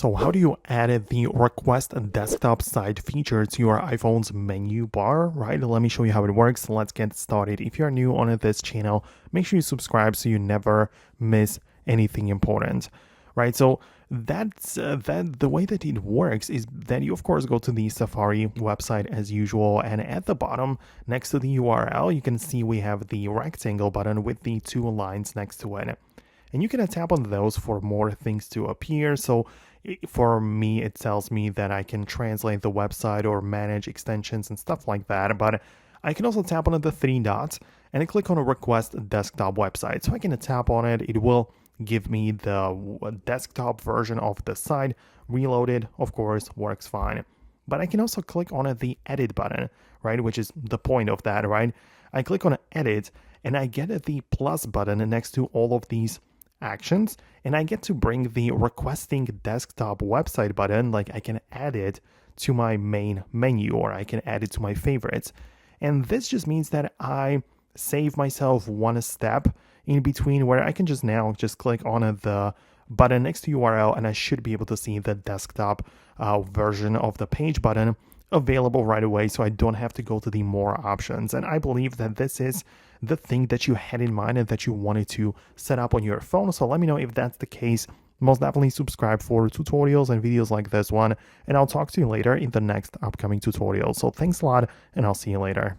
So how do you add the request desktop side feature to your iPhone's menu bar, right? Let me show you how it works. Let's get started. If you're new on this channel, make sure you subscribe so you never miss anything important, right? So that's the way that it works is that you of course go to the Safari website as usual, and at the bottom next to the URL you can see we have the rectangle button with the two lines next to it. And you can tap on those for more things to appear. So for me, it tells me that I can translate the website or manage extensions and stuff like that. But I can also tap on the three dots and click on a request desktop website. So I can tap on it. It will give me the desktop version of the site. Reloaded, of course, works fine. But I can also click on the edit button, right? Which is the point of that, right? I click on edit and I get the plus button next to all of these actions, and I get to bring the requesting desktop website button, like I can add it to my main menu or I can add it to my favorites. And this just means that I save myself one step in between where I can just click on the button next to URL and I should be able to see the desktop version of the page button available right away, so I don't have to go to the more options. And I believe that this is the thing that you had in mind and that you wanted to set up on your phone. So let me know if that's the case. Most definitely subscribe for tutorials and videos like this one, and I'll talk to you later in the next upcoming tutorial. So thanks a lot, and I'll see you later.